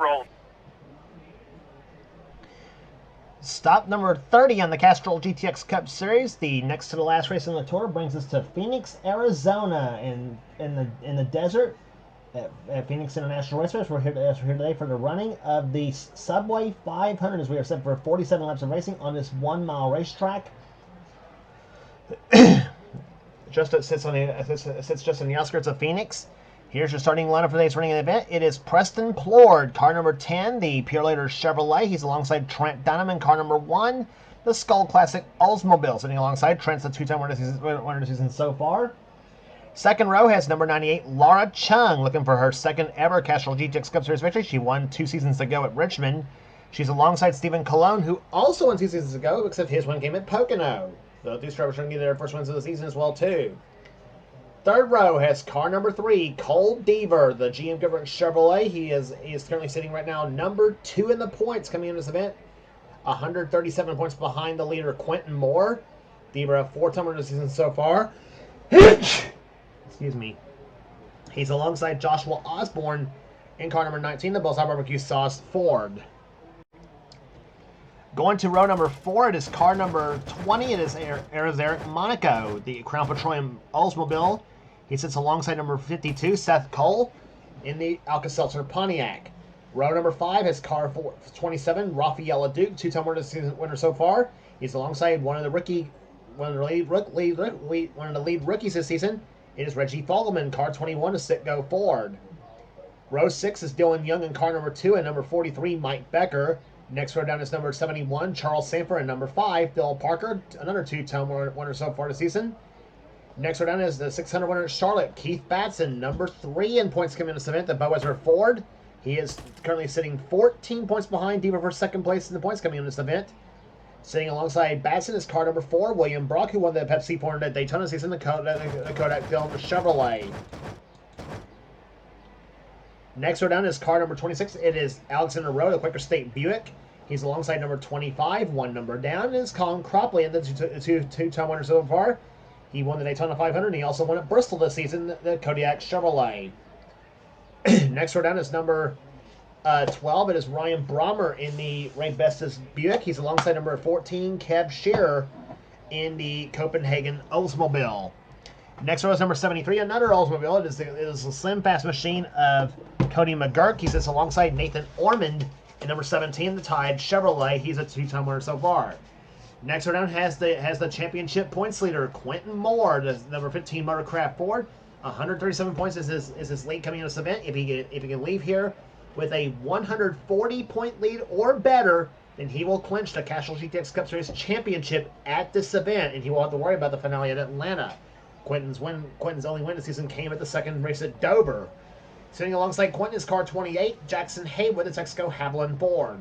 Roll. Stop number 30 on the Castrol GTX Cup Series. The next to the last race on the tour brings us to Phoenix, Arizona, in the desert at Phoenix International Raceway. We're here today for the running of the Subway 500, as we are set for 47 laps of racing on this 1 mile racetrack. It sits just on the outskirts of Phoenix. Here's your starting lineup for today's running event. It is Preston Plord, car number 10, the Pure Later Chevrolet. He's alongside Trent Dunham, car number 1, the Skull Classic Oldsmobile. Sitting alongside Trent's the two-time winner of the season so far. Second row has number 98, Laura Chung, looking for her second ever Castrol GTX Cup Series victory. She won 2 seasons ago at Richmond. She's alongside Stephen Colon, who also won 2 seasons ago, except his win came at Pocono. The two drivers are going to get their first wins of the season as well, too. Third row has car number 3, Cole Deaver, the GM Goodwrench Chevrolet. He is currently sitting right now number 2 in the points coming into this event. 137 points behind the leader, Quentin Moore. Deaver, a 4-time winner this season so far. Excuse me. He's alongside Joshua Osborne in car number 19, the Bullseye Barbecue Sauce Ford. Going to row number 4, it is car number 20. It is Eric Monaco, the Crown Petroleum Oldsmobile. He sits alongside number 52, Seth Cole, in the Alka-Seltzer Pontiac. Row number 5 has car 27, Rafael Duke, 2-time winner so far. He's alongside one of the lead rookies this season. It is Reggie Fogelman, car 21, to Citgo Ford. Row 6 is Dylan Young in car number 2, and number 43, Mike Becker. Next row down is number 71, Charles Sanford, and number 5, Phil Parker, another 2-time winner so far this season. Next row down is the 600 winner Charlotte, Keith Batson, number 3 in points coming in this event, the Budweiser Ford. He is currently sitting 14 points behind Deaver for second place in the points coming in this event. Sitting alongside Batson is car number 4, William Brock, who won the Pepsi 400 at Daytona season, the Kodak Film Chevrolet. Next row down is car number 26. It is Alexander Rowe, the Quaker State Buick. He's alongside number 25, one number down. And it's Colin Cropley, and the two-time winner so far. He won the Daytona 500, and he also won at Bristol this season, the Kodiak Chevrolet. Next row down is number 12. It is Ryan Brommer in the Ray Bestis Buick. He's alongside number 14, Kev Shearer, in the Copenhagen Oldsmobile. Next row is number 73, another Oldsmobile. It is the Slim Fast Machine of Cody McGurk. He sits alongside Nathan Ormond in number 17, the Tide Chevrolet. He's a 2-time winner so far. Next row down has the championship points leader, Quentin Moore, the number 15 Motorcraft Ford. 137 points is his lead coming in this event. If he can leave here with a 140-point lead or better, then he will clinch the Castrol GTX Cup Series championship at this event, and he won't have to worry about the finale at Atlanta. Quentin's only win this season came at the second race at Dover. Sitting alongside Quentin is car 28, Jackson Haywood, the Texaco Haviland Ford.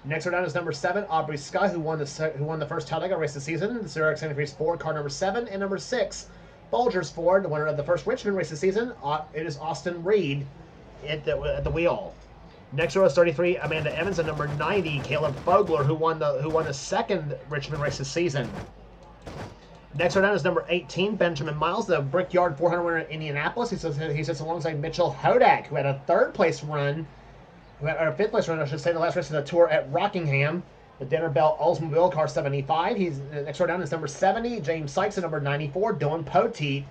Next row down is number 7, Aubrey Scott, who won the first Talladega race this season, the Xerox Antifreeze Ford, car number 7, and number 6, Folgers Ford, the winner of the first Richmond race this season. It is Austin Reed at the wheel. Next row is 33, Amanda Evans, and number 90, Caleb Fogler, who won the second Richmond race this season. Next row down is number 18, Benjamin Miles, the Brickyard 400 winner in Indianapolis. He sits alongside Mitchell Hodak, who had a 5th place run, I should say, the last race of the tour at Rockingham, the Dinner Bell Oldsmobile, car 75. Next row down is number 70, James Sykes, and number 94, Dylan Poteet,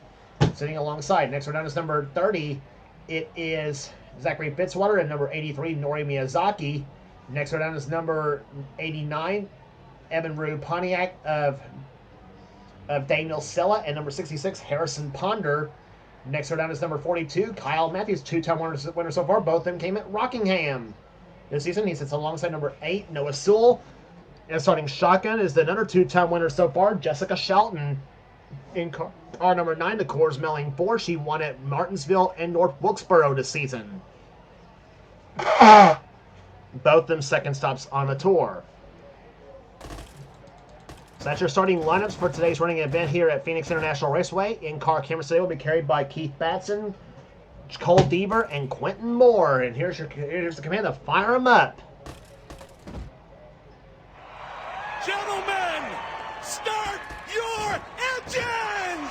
sitting alongside. Next row down is number 30. It is Zachary Fitzwater, and number 83, Nori Miyazaki. Next row down is number 89, Evan Rue Pontiac of Daniel Sella, and number 66, Harrison Ponder. Next row down is number 42, Kyle Matthews, 2-time winner so far. Both of them came at Rockingham this season. He sits alongside number 8, Noah Sewell. And starting shotgun is another 2-time winner so far, Jessica Shelton, in car number 9, the Coors Melling 4. She won at Martinsville and North Wilkesboro this season. Both of them second stops on the tour. So that's your starting lineups for today's running event here at Phoenix International Raceway. In-car cameras today will be carried by Keith Batson, Cole Deaver, and Quentin Moore. And here's the command to fire them up. Gentlemen, start your engines!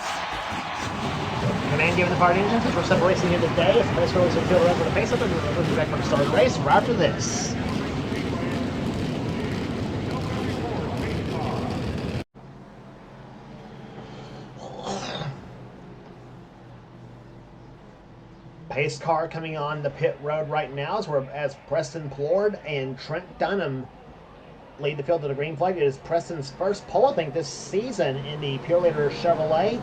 Command given the card engines as we're separating here today. If the best rollers in the field for the face up, and we'll be back for the start of the race right after this. Pace car coming on the pit road right now as Preston Plord and Trent Dunham lead the field to the green flag. It is Preston's first pole, I think, this season in the Pure Leader Chevrolet.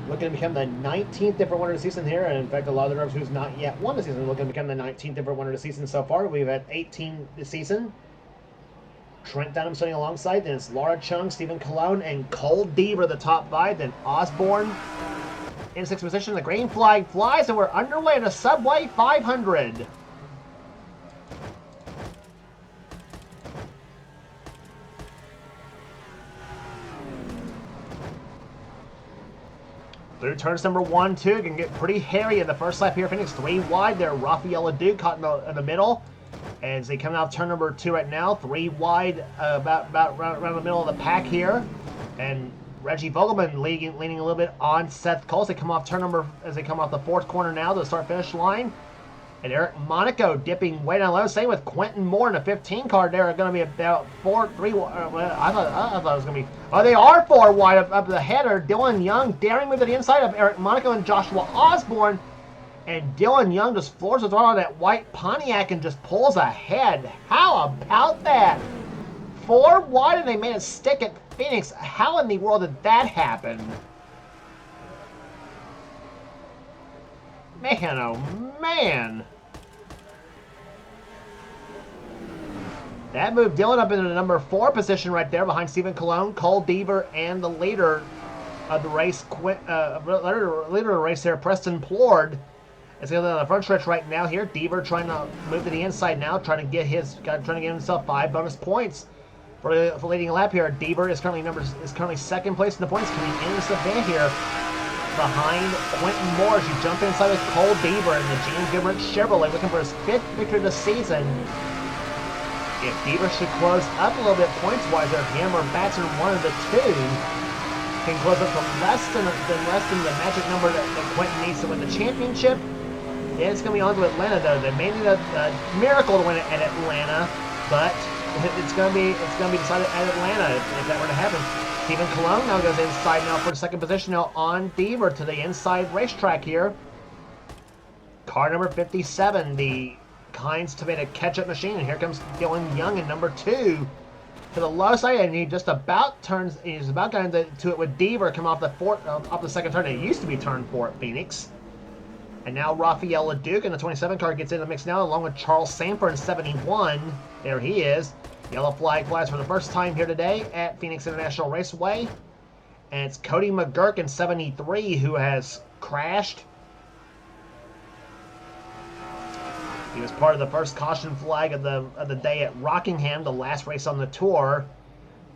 Looking to become the 19th different winner of the season here. And in fact, a lot of the drivers who's not yet won the season looking to become the 19th different winner of the season so far. We've had 18 this season. Trent Dunham sitting alongside. Then it's Laura Chung, Stephen Cologne, and Cole Deaver the top 5. Then Osborne in 6th position. The green flag flies, and we're underway in a Subway 500. Through turns number 1, 2, it can get pretty hairy in the first lap here. Phoenix 3 wide there. Rafael Leduc caught in the middle. As they come out turn number 2 right now. 3 wide, about around the middle of the pack here. And Reggie Vogelman leaning a little bit on Seth Cole as they come off the 4th corner now to the start-finish line. And Eric Monaco dipping way down low. Same with Quentin Moore in the 15 car. They're going to be about 3 wide. I thought it was going to be. Oh, they are 4 wide up the header. Dylan Young daring move to the inside of Eric Monaco and Joshua Osborne. And Dylan Young just floors the throttle on that white Pontiac and just pulls ahead. How about that? 4 wide and they made it stick at Phoenix. How in the world did that happen? Man, oh man. That moved Dylan up into the number 4 position right there behind Stephen Cologne, Cole Deaver, and the leader of the race, leader of the race there, Preston Plord. It's going on the front stretch right now here. Deaver trying to move to the inside now, trying to get himself 5 bonus points for leading a lap here. Deaver is currently 2nd place in the points, coming in this event here behind Quentin Moore as you jump inside with Cole Deaver in the Gene Goodrich Chevrolet, looking for his 5th victory of the season. If Deaver should close up a little bit points-wise, or him or Batson, one of the two, can close up to less than the magic number that Quentin needs to win the championship, then it's going to be on to Atlanta, though. They may need a miracle to win it at Atlanta, but it's going to be decided at Atlanta if that were to happen. Stephen Cologne now goes inside now for the 2nd position now on Deaver to the inside racetrack here. Car number 57, the Heinz Tomato Ketchup Machine, and here comes Dylan Young in number 2 to the low side, and he's about got into it with Deaver come off the 2nd turn. It used to be turn 4 at Phoenix. And now Rafael Leduc in the 27 car gets in the mix now, along with Charles Sanford in 71. There he is. Yellow flag flies for the first time here today at Phoenix International Raceway. And it's Cody McGurk in 73 who has crashed. He was part of the first caution flag of the day at Rockingham, the last race on the tour.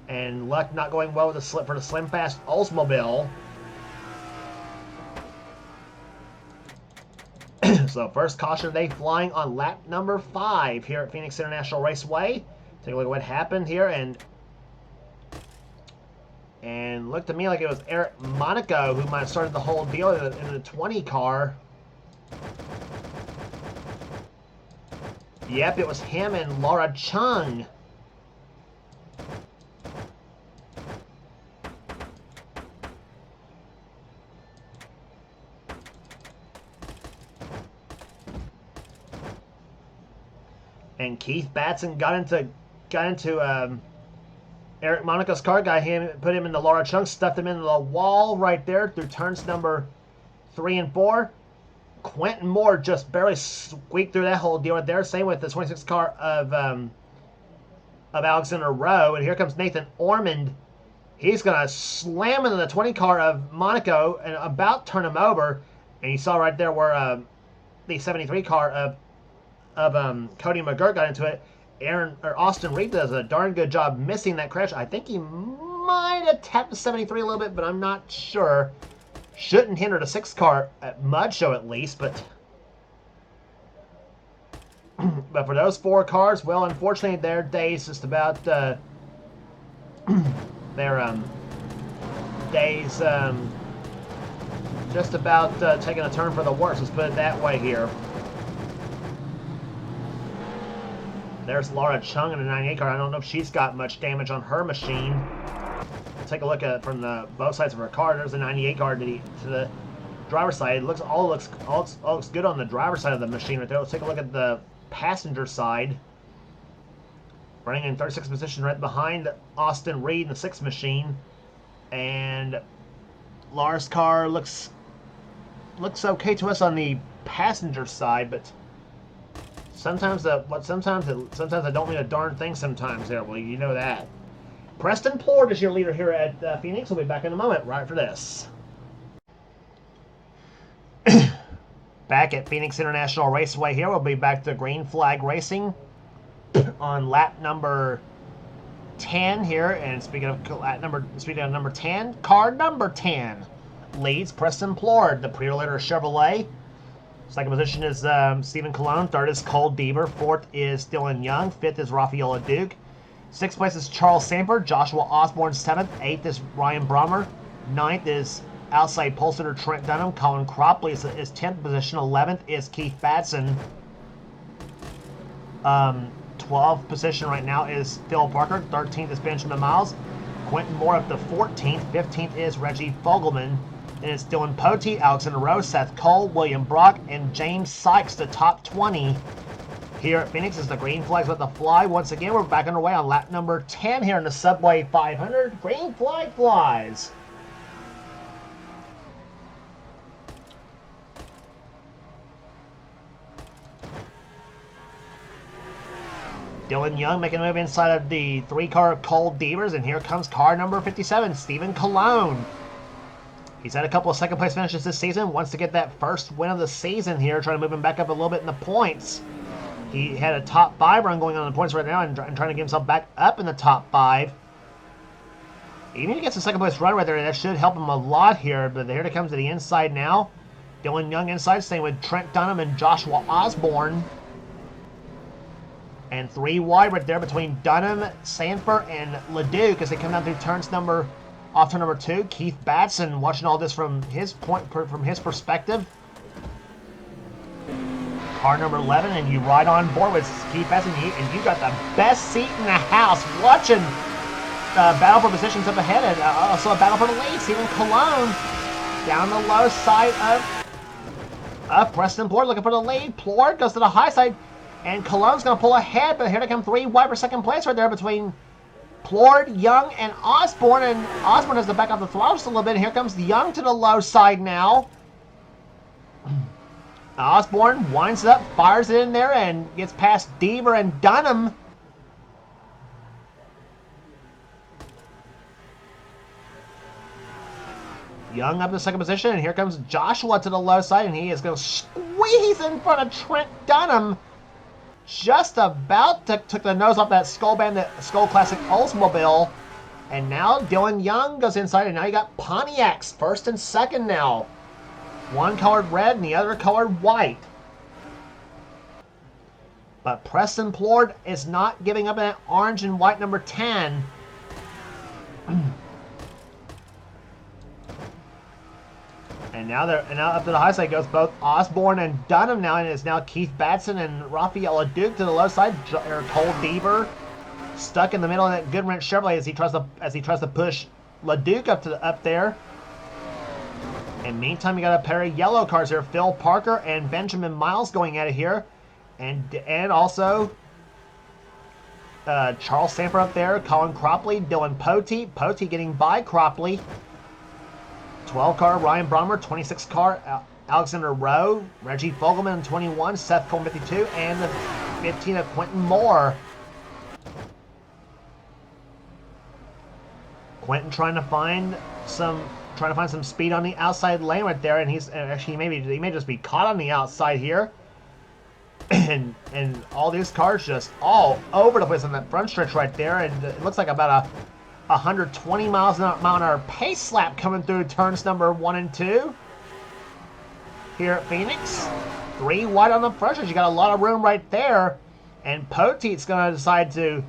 And luck not going well with for the Slim Fast Oldsmobile. So first caution of the day flying on lap number 5 here at Phoenix International Raceway. Take a look at what happened here, and looked to me like it was Eric Monaco who might have started the whole deal in the 20 car. Yep, it was him and Laura Chung. And Keith Batson got into Eric Monaco's car, put him in the Laura Chung, stuffed him into the wall right there through turns number 3 and 4. Quentin Moore just barely squeaked through that whole deal right there. Same with the 26 car of Alexander Rowe. And here comes Nathan Ormond. He's going to slam into the 20 car of Monaco and about turn him over. And you saw right there where the 73 car of Cody McGurk got into it. Austin Reed does a darn good job missing that crash. I think he might have tapped the 73 a little bit, but I'm not sure. Shouldn't hinder the 6 car at Mud Show at least, but for those 4 cars, well, unfortunately, their day's just about their just about taking a turn for the worse. Let's put it that way here. There's Laura Chung in a 98 car. I don't know if she's got much damage on her machine. Take a look at it from the both sides of her car. There's a 98 car to the driver's side. It looks good on the driver's side of the machine right there. Let's take a look at the passenger side. Running in 36th position right behind Austin Reed in the 6th machine. And Laura's car looks okay to us on the passenger side, but sometimes I don't mean a darn thing sometimes there. Well, you know that. Preston Plord is your leader here at Phoenix. We'll be back in a moment right for this. Back at Phoenix International Raceway here. We'll be back to green flag racing on lap number 10 here. And speaking of number 10, car number 10 leads Preston Plord, the pre-leader Chevrolet. Second position is Stephen Colon. Third is Cole Deaver. Fourth is Dylan Young. Fifth is Rafael Duke. Sixth place is Charles Sanford. Joshua Osborne, 7th. 8th is Ryan Brommer. 9th is outside pole sitter Trent Dunham. Colin Cropley is 10th position. 11th is Keith Batson. 12th position right now is Phil Parker. 13th is Benjamin Miles. Quentin Moore up to 14th. 15th is Reggie Fogelman. And it's Dylan Pote, Alexander Rowe, Seth Cole, William Brock, and James Sykes, the top 20 here at Phoenix as the green flag's about to fly. Once again, we're back underway on lap number 10 here in the Subway 500. Green flag flies. Dylan Young making a move inside of the 3-car Cole Deavers, and here comes car number 57, Stephen Colon. He's had a couple of second-place finishes this season. Wants to get that first win of the season here, trying to move him back up a little bit in the points. He had a top 5 run going on in the points right now and trying to get himself back up in the top 5. Even if he gets a second-place run right there, that should help him a lot here. But here it comes to the inside now. Dylan Young inside, staying with Trent Dunham and Joshua Osborne. And 3 wide right there between Dunham, Sanford, and Leduc as they come down through off turn number 2. Keith Batson watching all this from his perspective. Car number 11, and you ride on board with Keith Batson, and you got the best seat in the house watching battle for positions up ahead, and also a battle for the lead. Stephen Colon down the low side of Preston Plord looking for the lead. Plord goes to the high side, and Colon's going to pull ahead, but here they come 3 wide for second place right there between Plord, Young, and Osborne, and Osborne has to back off the throttle just a little bit. Here comes Young to the low side now. Osborne winds it up, fires it in there, and gets past Deaver and Dunham. Young up to second position, and here comes Joshua to the low side, and he is going to squeeze in front of Trent Dunham. Just about took the nose off that Skull Classic Oldsmobile. And now Dylan Young goes inside, and now you got Pontiacs first and second now. One colored red and the other colored white. But Preston Plord is not giving up that orange and white number 10. And now up to the high side goes both Osborne and Dunham now, and it's now Keith Batson and Rafael Duke to the low side. Cole Deaver stuck in the middle of that Goodwrench Chevrolet as he tries to push LeDuc up there. And meantime, you got a pair of yellow cars here, Phil Parker and Benjamin Miles going at it here, and also Charles Sanford up there, Colin Cropley, Dylan Pote getting by Cropley. 12-car Ryan Brommer, 26-car Alexander Rowe, Reggie Fogelman 21, Seth Cole 52, and the 15 of Quentin Moore. Quentin trying to find some speed on the outside lane right there, and he may just be caught on the outside here. And all these cars just all over the place on that front stretch right there, and it looks like about a 120 miles an hour pace slap coming through turns number 1 and 2 here at Phoenix. 3 wide on the front stretch. You got a lot of room right there, and Poteet's going to decide to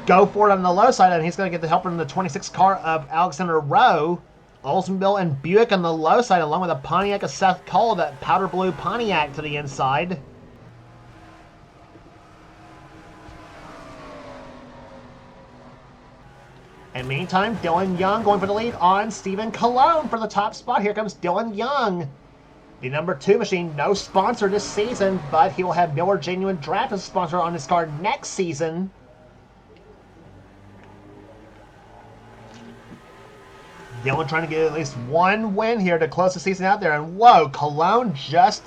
go for it on the low side, and he's going to get the help from the 26 car of Alexander Rowe. Oldsmobile and Buick on the low side, along with a Pontiac of Seth Cole, that powder blue Pontiac to the inside. And meantime, Dylan Young going for the lead on Stephen Cologne for the top spot. Here comes Dylan Young. The number 2 machine, no sponsor this season, but he will have Miller Genuine Draft as a sponsor on his car next season. Dylan trying to get at least one win here to close the season out there. And whoa, Cologne just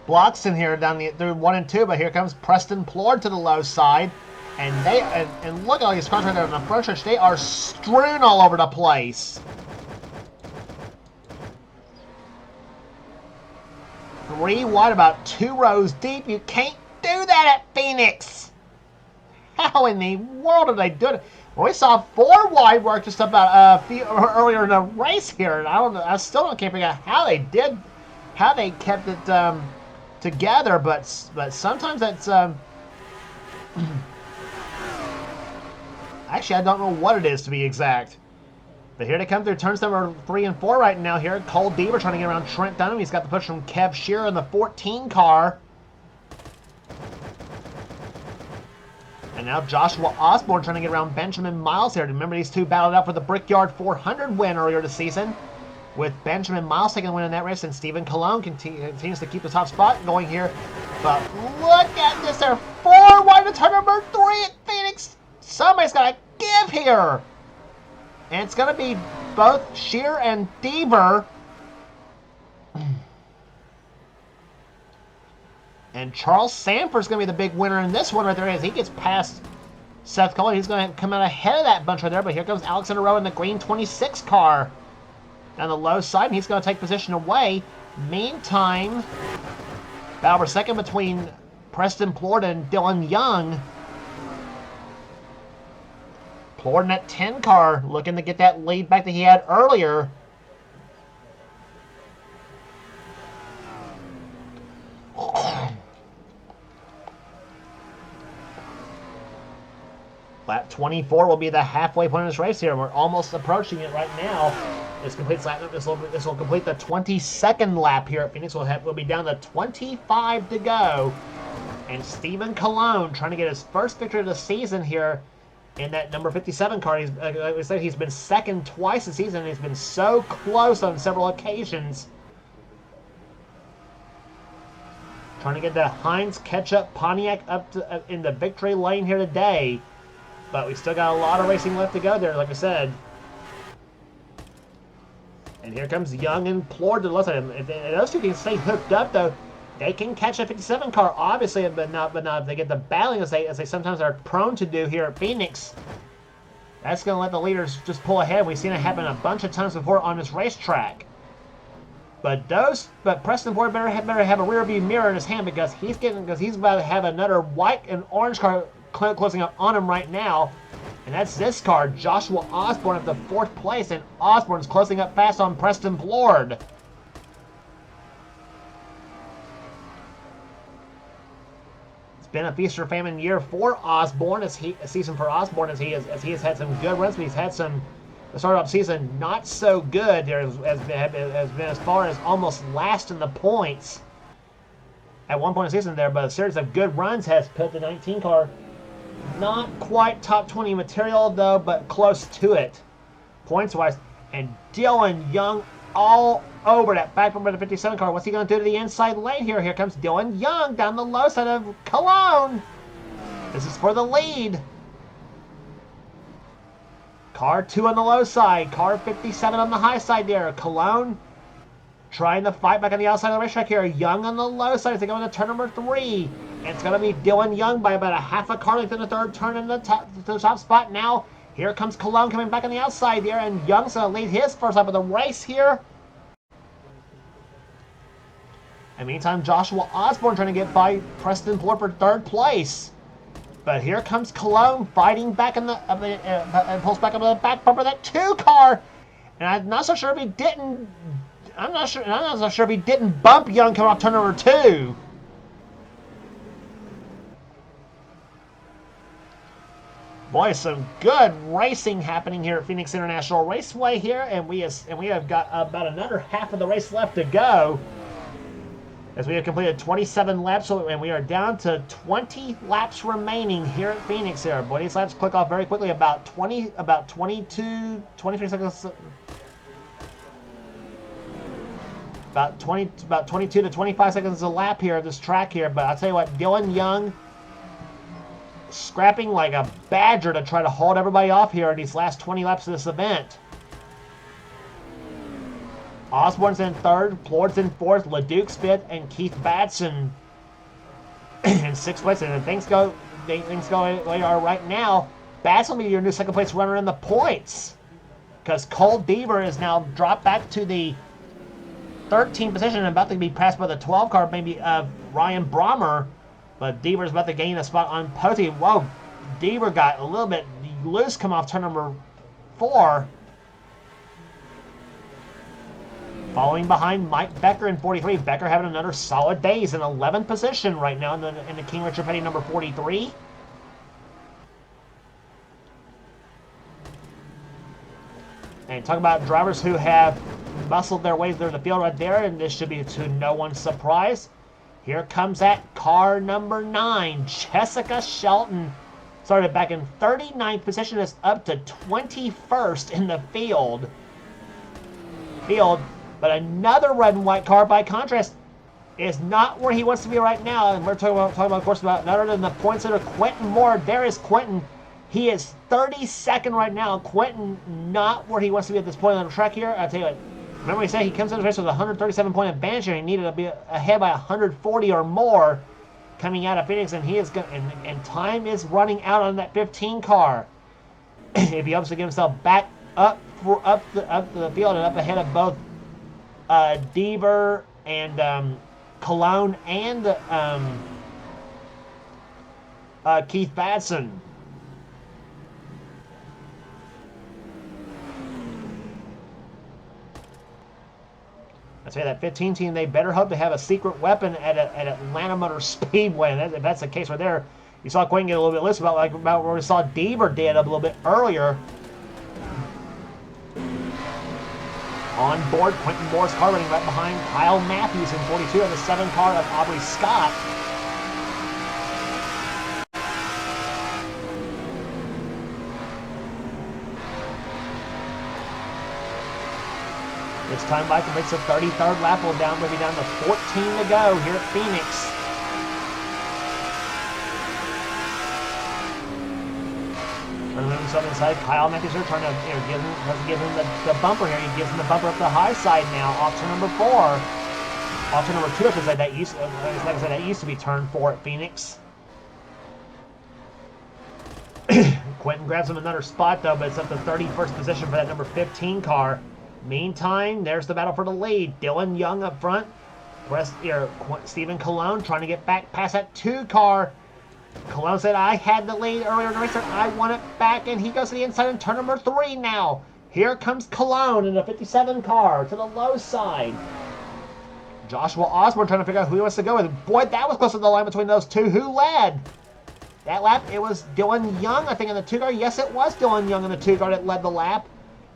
blocks in here down they're 1 and 2, but here comes Preston Plord to the low side. And and look at all these cars right there on the front stretch. They are strewn all over the place. 3 wide, about 2 rows deep. You can't do that at Phoenix. How in the world are they doing it? Well, we saw 4 wide work just about earlier in the race here, and I still can't figure out how they kept it together. But sometimes that's actually, I don't know what it is to be exact. But here they come through turns number 3 and 4 right now here. Cole Deaver trying to get around Trent Dunham. He's got the push from Kev Shearer in the 14 car. And now Joshua Osborne trying to get around Benjamin Miles here. Remember, these two battled out for the Brickyard 400 win earlier this season, with Benjamin Miles taking the win in that race, and Stephen Cologne continues to keep the top spot going here. But look at this. They're 4 wide to turn number 3 at Phoenix. Somebody's got to give here. And it's going to be both Shearer and Deaver. And Charles Sanford's going to be the big winner in this one right there as he gets past Seth Cole. He's going to come out ahead of that bunch right there. But here comes Alexander Rowe in the green 26 car down the low side. And he's going to take position away. Meantime, battle for second between Preston Plord and Dylan Young. Plord in that 10 car looking to get that lead back that he had earlier. Lap 24 will be the halfway point of this race here. We're almost approaching it right now. This completes lap. This will complete the 22nd lap here at Phoenix. We'll be down to 25 to go. And Stephen Cologne trying to get his first victory of the season here in that number 57 car. Like we said, he's been second twice this season. He's been so close on several occasions. Trying to get the Heinz Ketchup Pontiac up to, in the victory lane here today. But we still got a lot of racing left to go there, like I said. And here comes Young and Plord to the left side. If those two can stay hooked up, though, they can catch a 57 car, obviously, but not if they get the battling as they sometimes are prone to do here at Phoenix. That's going to let the leaders just pull ahead. We've seen it happen a bunch of times before on this racetrack. But Preston Plord better have a rear view mirror in his hand because he's about to have another white and orange car closing up on him right now. And that's this car, Joshua Osborne at the 4th place, and Osborne's closing up fast on Preston Plord. It's been a feast or famine year for Osborne, a season for Osborne as he has had some good runs, but he's had some the start-off season not so good. There has been as far as almost last in the points at one point in the season there, but a series of good runs has put the 19 car not quite top 20 material though, but close to it points-wise. And Dylan Young all over that back bumper of the 57 car. What's he going to do to the inside lane here? Here comes Dylan Young down the low side of Cologne. This is for the lead. Car 2 on the low side. Car 57 on the high side there. Cologne trying to fight back on the outside of the racetrack here. Young on the low side as they go into turn number 3. And it's going to be Dylan Young by about a half a car length in the 3rd turn in the top spot now. Here comes Cologne coming back on the outside there, and Young's going to lead his first lap of the race here. And meantime, Joshua Osborne trying to get by Preston Plord for 3rd place. But here comes Cologne fighting back in the pulls back up the back bumper of that 2 car. And I'm not so sure if he didn't. I'm not so sure if he didn't bump Young coming off turn number 2. Boy, some good racing happening here at Phoenix International Raceway here, and we have got about another half of the race left to go. As we have completed 27 laps, and we are down to 20 laps remaining here at Phoenix here. Boy, these laps click off very quickly, about 23 seconds. About 22 to 25 seconds a lap here of this track here. But I'll tell you what, Dylan Young scrapping like a badger to try to hold everybody off here in these last 20 laps of this event. Osborne's in third, Floyd's in fourth, LeDuc's fifth, and Keith Batson in sixth place. And if things go the way they are right now, Batson will be your new second place runner in the points, because Cole Deaver is now dropped back to the 13th position and about to be passed by the 12 car, maybe Ryan Brommer. But Deaver's about to gain a spot on podium. Whoa, Deaver got a little bit loose come off turn number 4. Following behind Mike Becker in 43. Becker having another solid day. He's in 11th position right now in the King Richard Petty number 43. And talk about drivers who have muscled their way through the field right there, and this should be to no one's surprise. Here comes that car number 9, Jessica Shelton. Started back in 39th position, is up to 21st in the field. But another red and white car, by contrast, is not where he wants to be right now. And we're talking about, of course, about none other than the points leader, Quentin Moore. There is Quentin. He is 32nd right now. Quentin not where he wants to be at this point on the track here. I'll tell you what. Remember, he said he comes into the race with a 137-point advantage, and he needed to be ahead by 140 or more coming out of Phoenix, and he is going. And time is running out on that 15 car. If he hopes to get himself back up the field and up ahead of both Deaver and Cologne and Keith Batson. I say that 15 team, they better hope to have a secret weapon at Atlanta Motor Speedway. And if that's the case right there, you saw Quentin get a little bit loose about where we saw Deaver did a little bit earlier. On board, Quentin Moore's car running right behind Kyle Matthews in 42 and the 7 car of Aubrey Scott. This time Michael makes a 33rd lap, maybe down to 14 to go here at Phoenix. Turning himself inside, Kyle Matthews here trying to give him the bumper here. He gives him the bumper up the high side now, off turn number 4. Off turn number 2, I should say. That used to be turn 4 at Phoenix. Quentin grabs him another spot though, but it's up to 31st position for that number 15 car. Meantime, there's the battle for the lead. Dylan Young up front. Stephen Cologne trying to get back past that 2 car. Cologne said, I had the lead earlier in the race, I want it back, and he goes to the inside in turn number 3 now. Here comes Cologne in the 57 car to the low side. Joshua Osborne trying to figure out who he wants to go with. Boy, that was close to the line between those two. Who led? That lap, it was Dylan Young, I think, in the 2 car. Yes, it was Dylan Young in the 2 car that led the lap.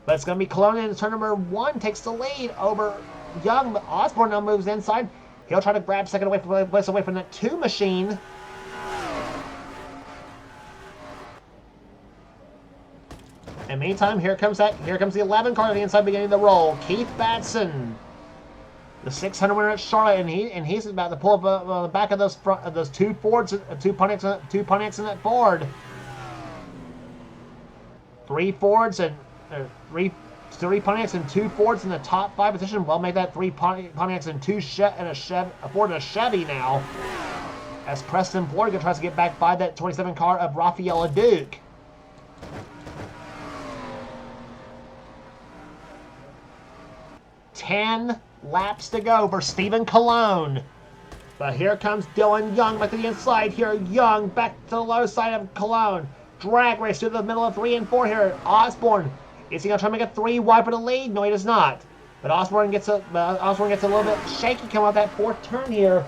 But it's going to be Cologne in turn number 1, takes the lead over Young. But Osborne now moves inside. He'll try to grab second place away from that 2 machine. And meantime, here comes the 11 car to the inside beginning the roll. Keith Batson, the 600 winner at Charlotte, and he's about to pull up on the back of those 2 Fords, 2 Pontiacs in that Ford. 3 Fords and 3 Pontiacs and 2 Fords in the top 5 position. We'll make that 3 Pontiacs and 2 a Ford and a Chevy now. As Preston Florida tries to get back by that 27 car of Rafael Duke. Ten laps to go for Stephen Cologne. But here comes Dylan Young back to the inside here. Young back to the low side of Cologne. Drag race to the middle of 3 and 4 here. Osborne. Is he going to try to make a 3 wide for the lead? No, he does not. But Osborne gets a little bit shaky coming out that 4th turn here.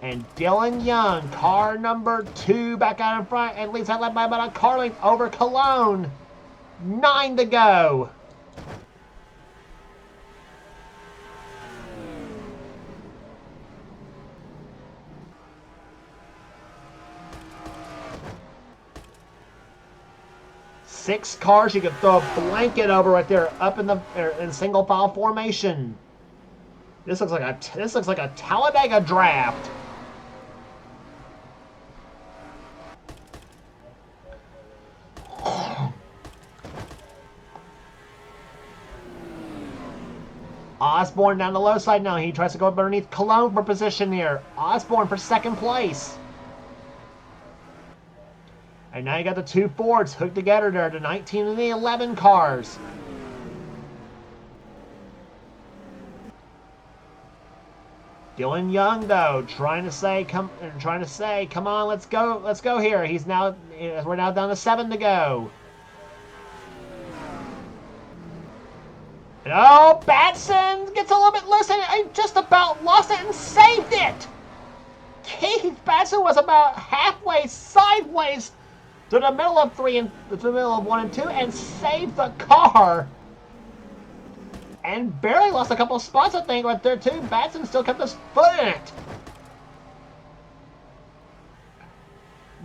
And Dylan Young, car number 2, back out in front, and leads that led by about a car length over Cologne. 9 to go. Six cars you could throw a blanket over right there, up in single file formation. This looks like a Talladega draft. Osborne down the low side now. He tries to go up underneath Cologne for position here. Osborne for second place. And now you got the 2 Fords hooked together there, the 19 and the 11 cars. Dylan Young though, trying to say, come on, let's go here. We're now down to 7 to go. And oh, Batson gets a little bit loose and I just about lost it and saved it. Keith Batson was about halfway sideways to the middle of 1 and 2 and saved the car. And barely lost a couple spots, I think, right there too. Batson still kept his foot in it.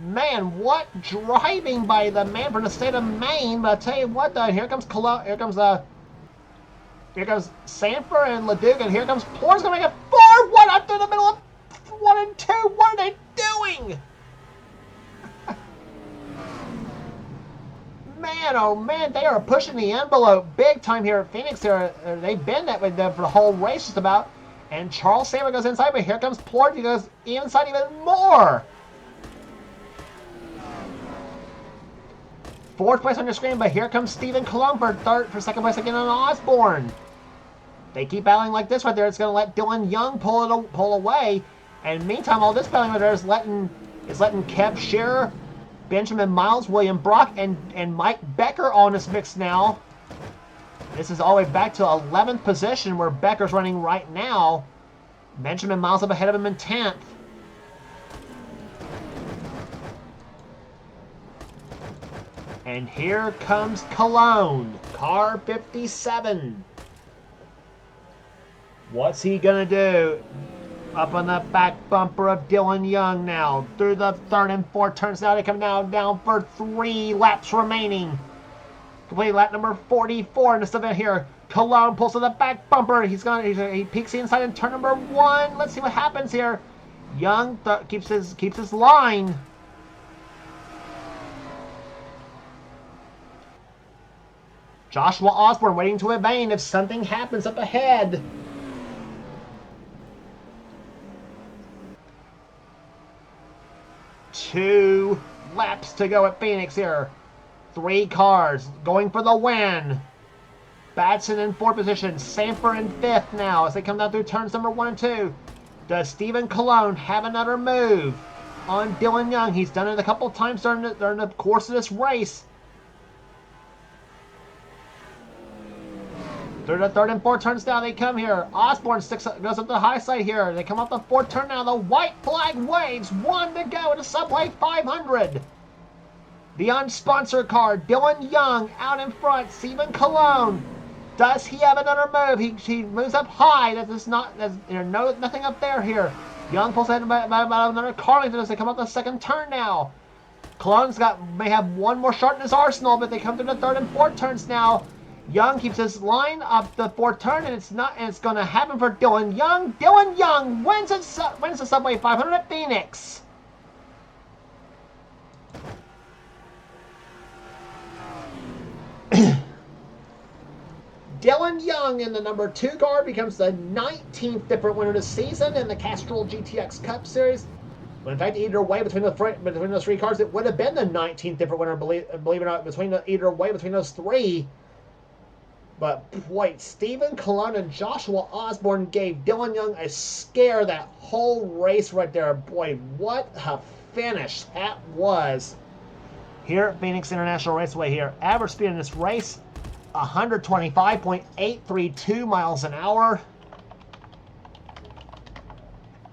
Man, what driving by the man from the state of Maine. But I'll tell you what though, here comes Sanford and Leduc, and here comes Plor's gonna make a 4-1 up through the middle of 1 and 2. What are they doing? Man, oh man, they are pushing the envelope big time here at Phoenix. They've been that way for the whole race just about. And Charles Sanford goes inside, but here comes Plor. He goes inside even more. 4th place on your screen, but here comes Stephen Cologne for second place again on Osborne. They keep battling like this right there. It's going to let Dylan Young pull away. And meantime, all this battling right there is letting Kev Shearer, Benjamin Miles, William Brock, and Mike Becker on this mix now. This is all the way back to 11th position where Becker's running right now. Benjamin Miles up ahead of him in 10th. And here comes Cologne, car 57. What's he gonna do? Up on the back bumper of Dylan Young now. Through the 3rd and 4th turns now. They come down for 3 laps remaining. Complete lap number 44 in this event here. Cologne pulls to the back bumper. He peeks inside in turn number 1. Let's see what happens here. Young keeps his line. Joshua Osborne waiting to evade if something happens up ahead. Two laps to go at Phoenix here. 3 cars going for the win. Batson in 4th position. Sanford in 5th now as they come down through turns number 1 and 2. Does Stephen Cologne have another move on Dylan Young? He's done it a couple times during the course of this race. Through the 3rd and 4th turns now they come here. Osborne goes up the high side here. They come up the 4th turn now. The white flag waves. 1 to go in the Subway 500. The unsponsored car. Dylan Young out in front. Stephen Cologne. Does he have another move? He moves up high. There's nothing up there here. Young pulls ahead about another car length as they come up the 2nd turn now. Cologne's may have one more shot in his arsenal, but they come through the 3rd and 4th turns now. Young keeps his line up the 4th turn, and it's going to happen for Dylan Young. Dylan Young wins the Subway 500 at Phoenix. Dylan Young in the number 2 car becomes the 19th different winner this season in the Castrol GTX Cup Series. But in fact, either way between those 3 cars, it would have been the 19th different winner, believe it or not, between those 3. But boy, Stephen Cologne and Joshua Osborne gave Dylan Young a scare that whole race right there. Boy, what a finish that was. Here at Phoenix International Raceway here. Average speed in this race, 125.832 miles an hour.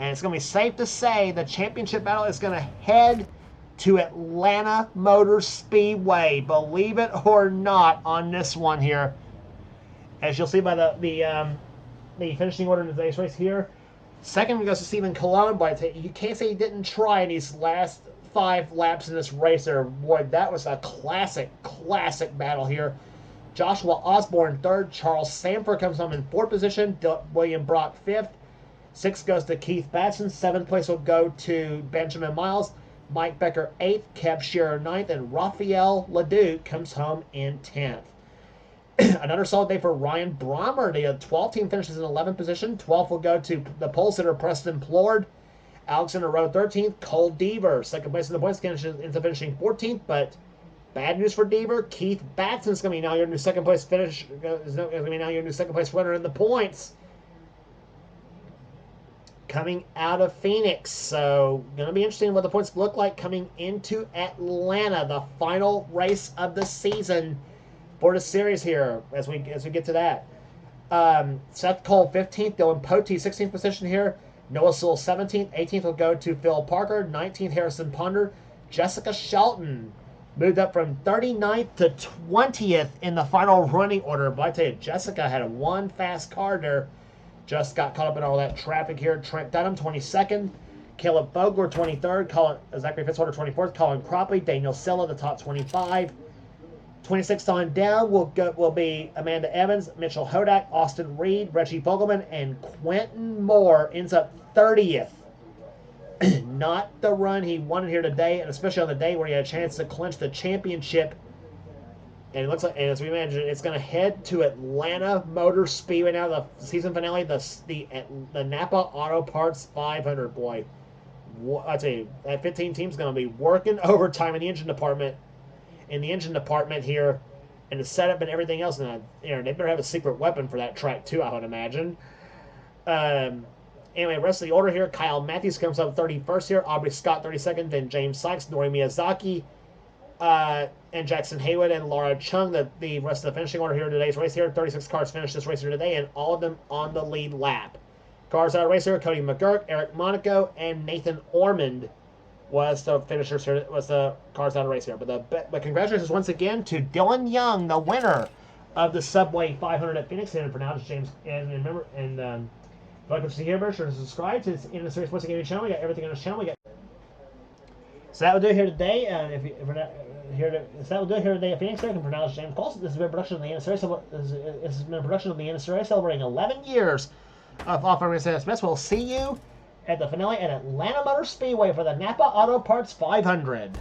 And it's going to be safe to say the championship battle is going to head to Atlanta Motor Speedway. Believe it or not on this one here. As you'll see by the finishing order in today's race here. Second goes to Stephen Colon, but you can't say he didn't try in these last 5 laps in this race there. Boy, that was a classic battle here. Joshua Osborne third. Charles Sanford comes home in 4th position. William Brock 5th. 6th goes to Keith Batson. 7th place will go to Benjamin Miles. Mike Becker 8th. Kev Shearer 9th. And Raphael Leduc comes home in 10th. Another solid day for Ryan Brommer. The 12th team finishes in 11th position. 12th will go to the pole sitter Preston Plord. Alexander Rowe 13th. Cole Deaver, second place in the points, finishes into finishing 14th. But bad news for Deaver. Keith Batson's going to be now your new second place finish. Is going to be now your new second place winner in the points. Coming out of Phoenix. So going to be interesting what the points look like coming into Atlanta, the final race of the season for the series here, as we get to that. Seth Cole 15th, Dylan Pote 16th position here. Noah Sewell 17th, 18th will go to Phil Parker, 19th Harrison Ponder. Jessica Shelton moved up from 39th to 20th in the final running order. But I tell you, Jessica had one fast car there. Just got caught up in all that traffic here. Trent Dunham 22nd, Caleb Vogler 23rd, Zachary Fitzwater 24th, Colin Cropley, Daniel Silla the top 25. 26th on down will be Amanda Evans, Mitchell Hodak, Austin Reed, Reggie Vogelman, and Quentin Moore ends up 30th. Not the run he wanted here today, and especially on the day where he had a chance to clinch the championship. And it looks like, as we mentioned, it's going to head to Atlanta Motor Speedway now, the season finale, the Napa Auto Parts 500. Boy, I tell you, that 15 team's going to be working overtime in the engine department. Here, and the setup and everything else. And they better have a secret weapon for that track too, I would imagine. Anyway, rest of the order here: Kyle Matthews comes up 31st here, Aubrey Scott 32nd, then James Sykes, Nori Miyazaki, and Jackson Haywood and Laura Chung. The rest of the finishing order here in today's race here: 36 cars finished this race here today, and all of them on the lead lap. Cars out of race here: Cody McGurk, Eric Monaco, and Nathan Ormond was the finishers here, was the cars out of race here. But congratulations once again to Dylan Young, the winner of the Subway 500 at Phoenix. And for now, it's James. And remember, if you like what you see here, be sure to subscribe to this NNSCRA Sports Gaming channel. We got everything on this channel. So that will do it here today. So that will do it here today at Phoenix. And for now, it's James Paulson. This has been a production of the NNSCRA. Celebrating 11 years of off-road racing at Smith. We'll see you at the finale at Atlanta Motor Speedway for the Napa Auto Parts 500.